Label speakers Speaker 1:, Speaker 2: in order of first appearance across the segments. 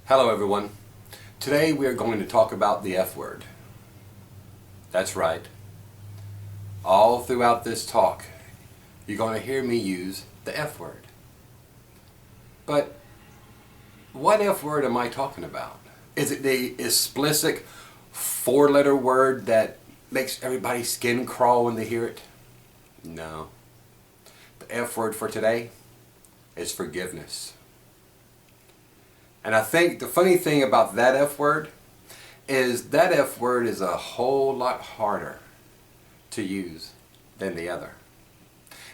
Speaker 1: Hello everyone. Today we are going to talk about the F word. That's right. All throughout this talk, you're going to hear me use the F word. But what F word am I talking about? Is it the explicit four-letter word that makes everybody's skin crawl when they hear it? No. The F word for today is forgiveness. And I think the funny thing about that F word is that F word is a whole lot harder to use than the other.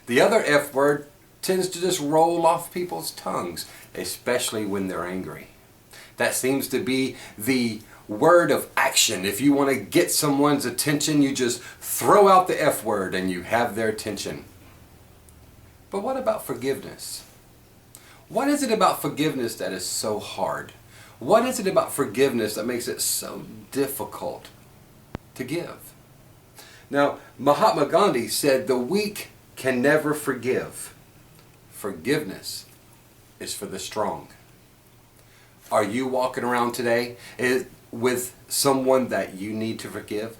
Speaker 1: The other F word tends to just roll off people's tongues, especially when they're angry. That seems to be the word of action. If you want to get someone's attention, you just throw out the F word and you have their attention. But what about forgiveness? What is it about forgiveness that is so hard? What is it about forgiveness that makes it so difficult to give? Now, Mahatma Gandhi said the weak can never forgive. Forgiveness is for the strong. Are you walking around today with someone that you need to forgive?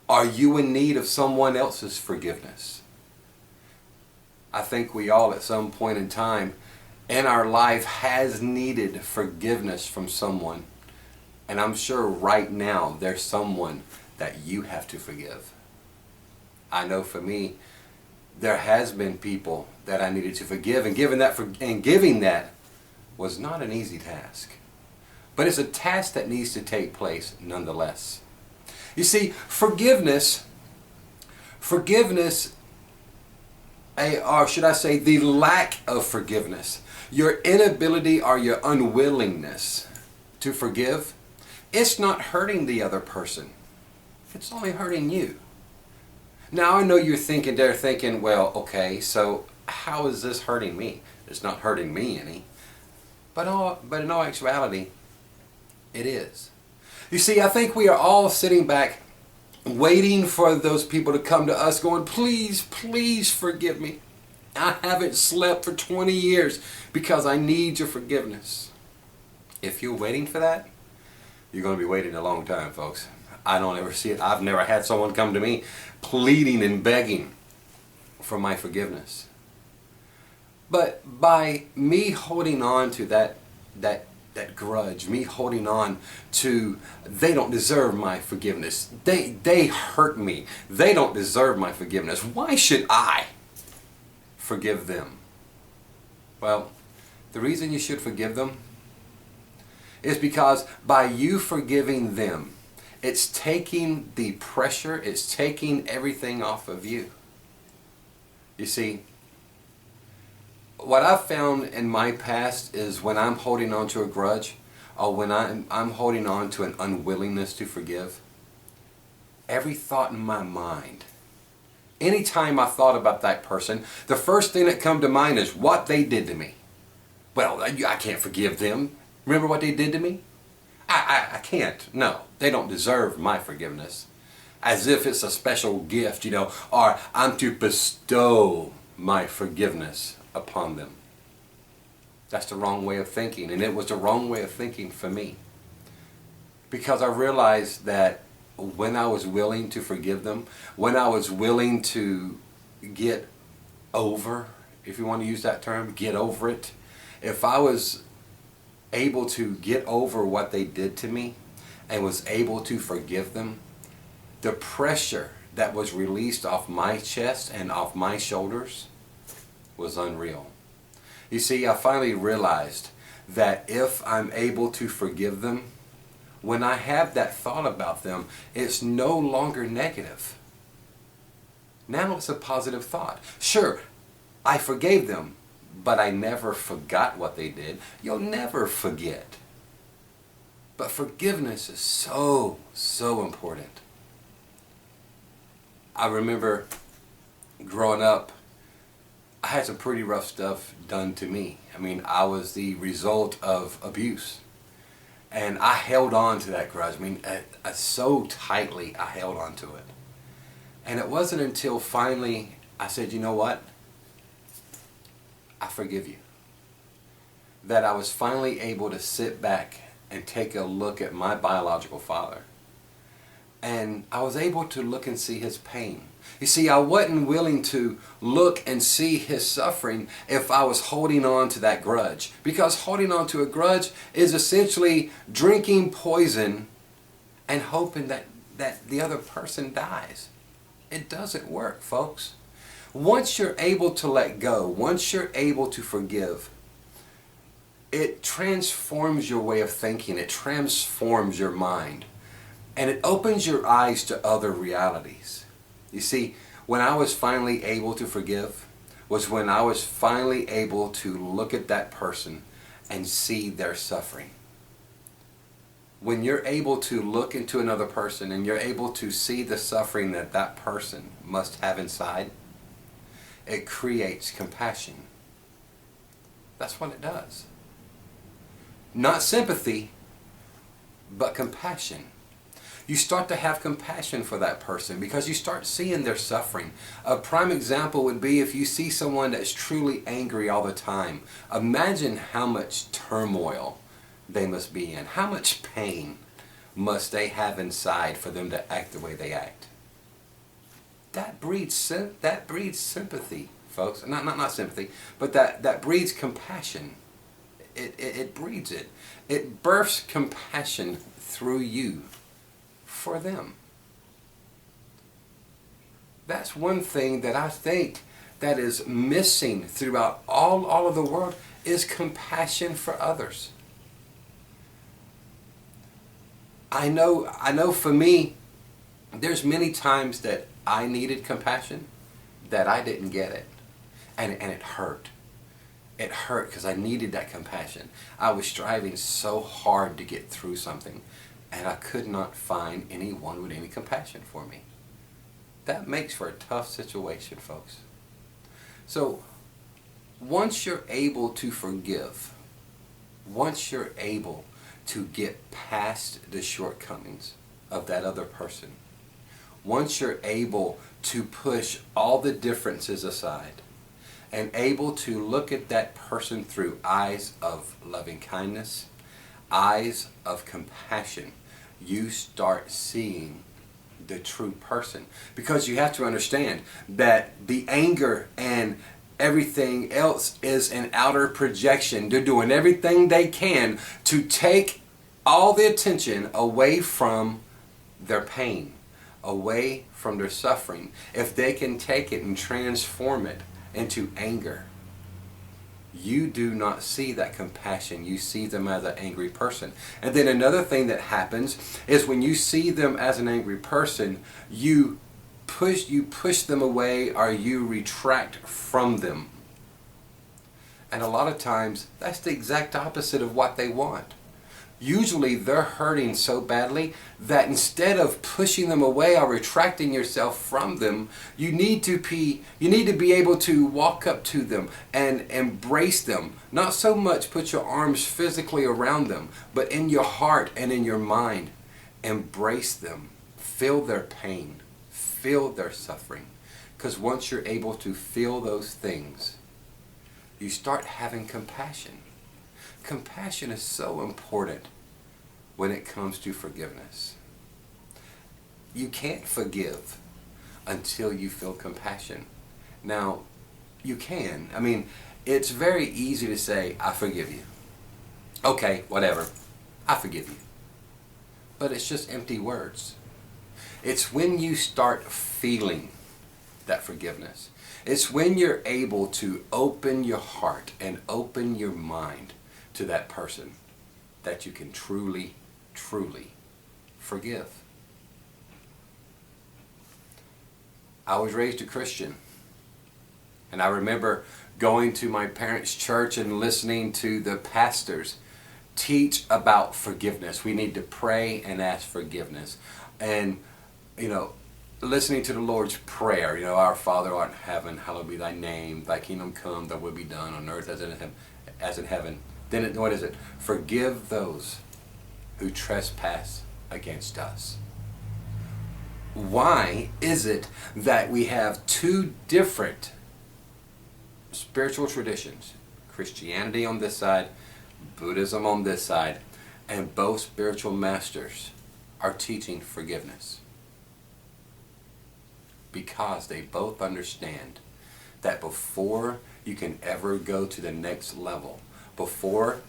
Speaker 1: Are you in need of someone else's forgiveness? I think we all at some point in time in our life has needed forgiveness from someone. And I'm sure right now there's someone that you have to forgive. I know for me, there has been people that I needed to forgive, and giving that was not an easy task. But it's a task that needs to take place nonetheless. You see, forgiveness, or should I say the lack of forgiveness, your inability or your unwillingness to forgive, it's not hurting the other person. It's only hurting you. Now I know they're thinking, well, okay, so how is this hurting me? It's not hurting me any. But in all actuality, it is. You see, I think we are all sitting back waiting for those people to come to us going, please, please forgive me. I haven't slept for 20 years because I need your forgiveness. If you're waiting for that, you're going to be waiting a long time, folks. I don't ever see it. I've never had someone come to me pleading and begging for my forgiveness. But by me holding on to that grudge, me holding on to, they don't deserve my forgiveness. They hurt me. They don't deserve my forgiveness. Why should I forgive them? Well, the reason you should forgive them is because by you forgiving them, it's taking the pressure, it's taking everything off of you. You see, what I've found in my past is when I'm holding on to a grudge, or when I'm holding on to an unwillingness to forgive, every thought in my mind, anytime I thought about that person, the first thing that come to mind is what they did to me. Well, I can't forgive them. Remember what they did to me? I can't. No, they don't deserve my forgiveness. As if it's a special gift, or I'm to bestow my forgiveness upon them. That's the wrong way of thinking, and it was the wrong way of thinking for me. Because I realized that when I was willing to forgive them, when I was willing to get over, if you want to use that term, get over it, if I was able to get over what they did to me and was able to forgive them, the pressure that was released off my chest and off my shoulders was unreal. You see, I finally realized that if I'm able to forgive them, when I have that thought about them, it's no longer negative. Now it's a positive thought. Sure, I forgave them, but I never forgot what they did. You'll never forget. But forgiveness is so, so important. I remember growing up, I had some pretty rough stuff done to me. I mean, I was the result of abuse. And I held on to that grudge. I mean, so tightly I held on to it. And it wasn't until finally I said, you know what? I forgive you. that I was finally able to sit back and take a look at my biological father. And I was able to look and see his pain. You see, I wasn't willing to look and see his suffering if I was holding on to that grudge. Because holding on to a grudge is essentially drinking poison and hoping that the other person dies. It doesn't work, folks. Once you're able to let go, once you're able to forgive, it transforms your way of thinking. It transforms your mind. And it opens your eyes to other realities. You see, when I was finally able to forgive was when I was finally able to look at that person and see their suffering. When you're able to look into another person and you're able to see the suffering that that person must have inside, it creates compassion. That's what it does. Not sympathy, but compassion. You start to have compassion for that person because you start seeing their suffering. A prime example would be if you see someone that's truly angry all the time. Imagine how much turmoil they must be in. How much pain must they have inside for them to act the way they act? That breeds sympathy, folks. Not sympathy, but that breeds compassion. It breeds it. It births compassion through you for them. That's one thing that I think that is missing throughout all of the world is compassion for others. I know for me, there's many times that I needed compassion that I didn't get it. And it hurt. It hurt because I needed that compassion. I was striving so hard to get through something, and I could not find anyone with any compassion for me. That makes for a tough situation, folks. So, once you're able to forgive, once you're able to get past the shortcomings of that other person, once you're able to push all the differences aside, and able to look at that person through eyes of loving kindness, eyes of compassion, you start seeing the true person. Because you have to understand that the anger and everything else is an outer projection. They're doing everything they can to take all the attention away from their pain, away from their suffering. If they can take it and transform it into anger, you do not see that compassion. You see them as an angry person. And then another thing that happens is when you see them as an angry person, you push them away, or you retract from them. And a lot of times that's the exact opposite of what they want. Usually they're hurting so badly that instead of pushing them away or retracting yourself from them, you need to be able to walk up to them and embrace them. Not so much put your arms physically around them, but in your heart and in your mind, embrace them. Feel their pain. Feel their suffering. Because once you're able to feel those things, you start having compassion. Compassion is so important when it comes to forgiveness. You can't forgive until you feel compassion. Now, you can. I mean, it's very easy to say, I forgive you. Okay, whatever. I forgive you. But it's just empty words. It's when you start feeling that forgiveness. It's when you're able to open your heart and open your mind to that person that you can truly forgive. I was raised a Christian, and I remember going to my parents' church and listening to the pastors teach about forgiveness. We need to pray and ask forgiveness. And, listening to the Lord's Prayer, our Father art in heaven, hallowed be thy name, thy kingdom come, thy will be done on earth as in heaven. Then what is it? Forgive those who trespass against us. Why is it that we have two different spiritual traditions? Christianity on this side, Buddhism on this side, and both spiritual masters are teaching forgiveness. Because they both understand that before you can ever go to the next level, before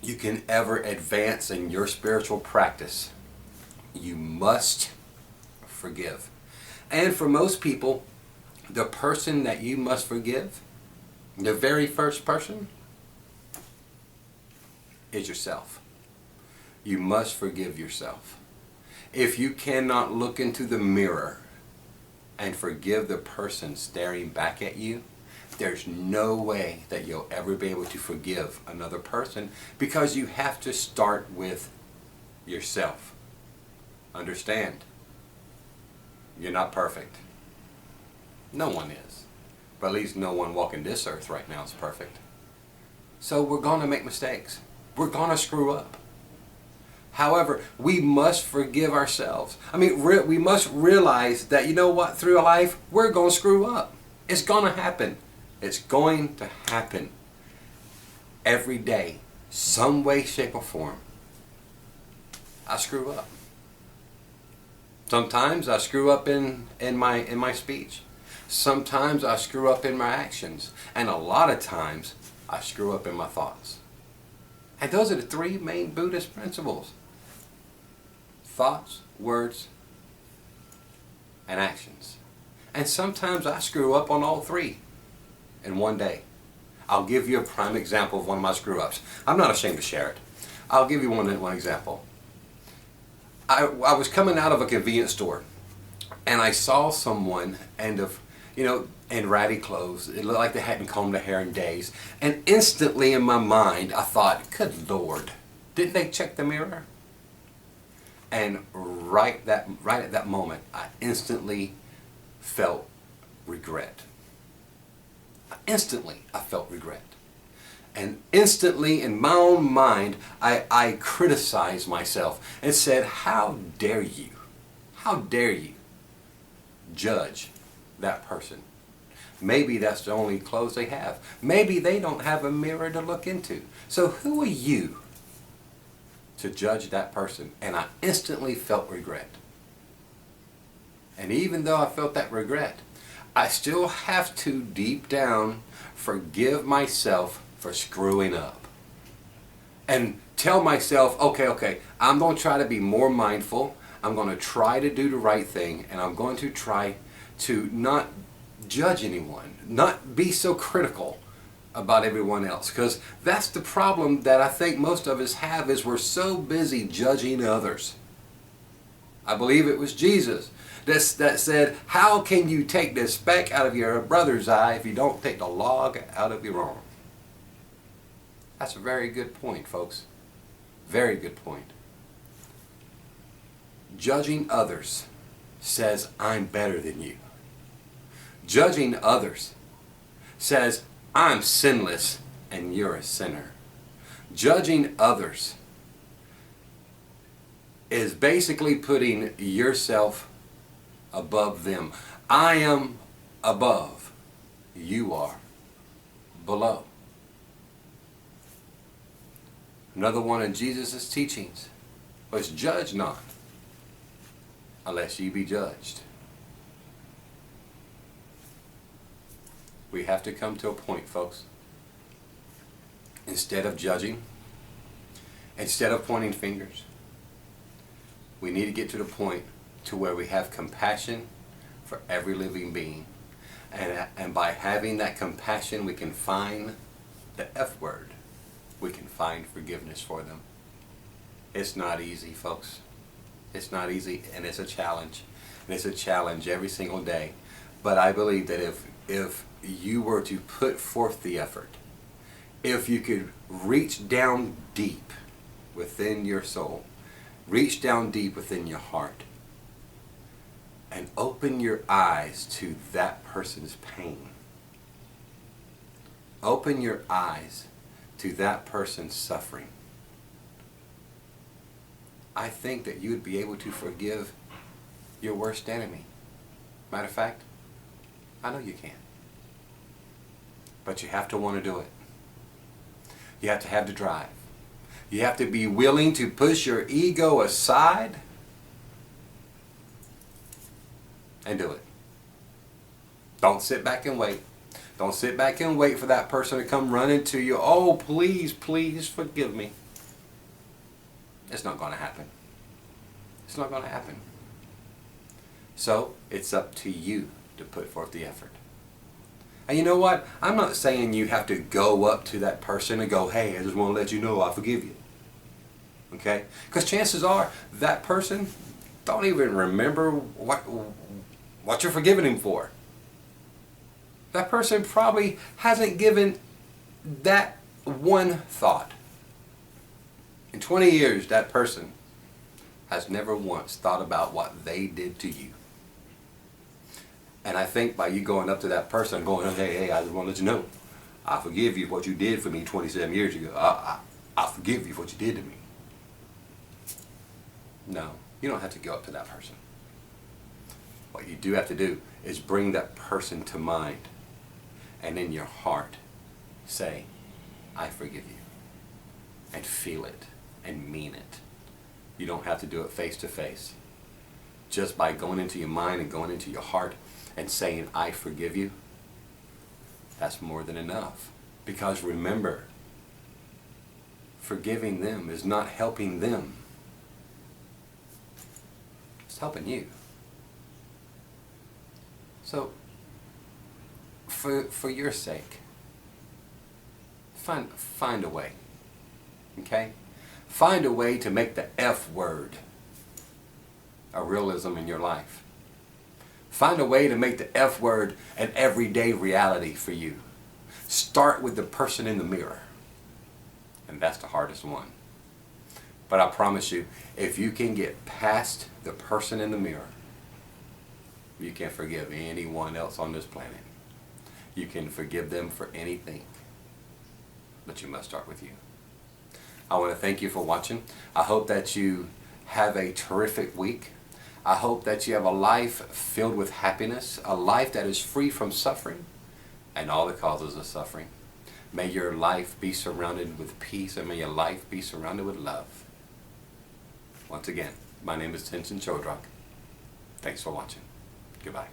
Speaker 1: you can ever advance in your spiritual practice, you must forgive. And for most people, the person that you must forgive, the very first person, is yourself. You must forgive yourself. If you cannot look into the mirror and forgive the person staring back at you, there's no way that you'll ever be able to forgive another person, because you have to start with yourself. Understand, you're not perfect. No one is. But at least no one walking this earth right now is perfect. So we're going to make mistakes. We're going to screw up. However, we must forgive ourselves. I mean, we must realize that, you know what, through life, we're going to screw up. It's going to happen. It's going to happen. Every day, some way, shape, or form, I screw up. Sometimes I screw up in my speech. Sometimes I screw up in my actions. And a lot of times, I screw up in my thoughts. And those are the three main Buddhist principles: thoughts, words, and actions. And sometimes I screw up on all three in one day. I'll give you a prime example of one of my screw-ups. I'm not ashamed to share it. I'll give you one example. I was coming out of a convenience store, and I saw someone in ratty clothes. It looked like they hadn't combed their hair in days. And instantly in my mind, I thought, good Lord, didn't they check the mirror? And right at that moment, I instantly felt regret. Instantly, I felt regret. And instantly, in my own mind, I criticized myself and said, how dare you judge that person? Maybe that's the only clothes they have. Maybe they don't have a mirror to look into. So who are you to judge that person? And I instantly felt regret. And even though I felt that regret, I still have to deep down forgive myself for screwing up. And tell myself, okay, I'm going to try to be more mindful. I'm going to try to do the right thing. And I'm going to try to not judge anyone, not be so critical about everyone else. Because that's the problem that I think most of us have, is we're so busy judging others. I believe it was Jesus that said, how can you take the speck out of your brother's eye if you don't take the log out of your own? That's a very good point, folks. Very good point. Judging others says, I'm better than you. Judging others says, I'm sinless and you're a sinner. Judging others is basically putting yourself above them. I am above. You are below. Another one of Jesus' teachings was, judge not, unless ye be judged. We have to come to a point, folks. Instead of judging, instead of pointing fingers, we need to get to the point to where we have compassion for every living being. And by having that compassion, we can find the F word. We can find forgiveness for them. It's not easy, folks. It's not easy, and it's a challenge. And it's a challenge every single day. But I believe that if you were to put forth the effort, if you could reach down deep within your soul, reach down deep within your heart, and open your eyes to that person's pain. Open your eyes to that person's suffering. I think that you would be able to forgive your worst enemy. Matter of fact, I know you can. But you have to want to do it. You have to have the drive. You have to be willing to push your ego aside and do it. Don't sit back and wait. Don't sit back and wait for that person to come running to you. Oh, please, please forgive me. It's not going to happen. It's not going to happen. So, it's up to you to put forth the effort. And you know what? I'm not saying you have to go up to that person and go, hey, I just want to let you know I forgive you. Okay? Because chances are that person don't even remember what you're forgiving him for. That person probably hasn't given that one thought. In 20 years, that person has never once thought about what they did to you. And I think by you going up to that person and going, hey, I just want to let you know, I forgive you for what you did for me 27 years ago. I forgive you for what you did to me. No, you don't have to go up to that person. What you do have to do is bring that person to mind. And in your heart, say, I forgive you. And feel it and mean it. You don't have to do it face to face. Just by going into your mind and going into your heart and saying, I forgive you, that's more than enough. Because remember, forgiving them is not helping them. It's helping you. So, for your sake, find a way. Okay? Find a way to make the F word a realism in your life. Find a way to make the F word an everyday reality for you. Start with the person in the mirror. And that's the hardest one. But I promise you, if you can get past the person in the mirror, you can forgive anyone else on this planet. You can forgive them for anything. But you must start with you. I want to thank you for watching. I hope that you have a terrific week. I hope that you have a life filled with happiness, a life that is free from suffering and all the causes of suffering. May your life be surrounded with peace, and may your life be surrounded with love. Once again, my name is Tenzin Choedrak. Thanks for watching. Goodbye.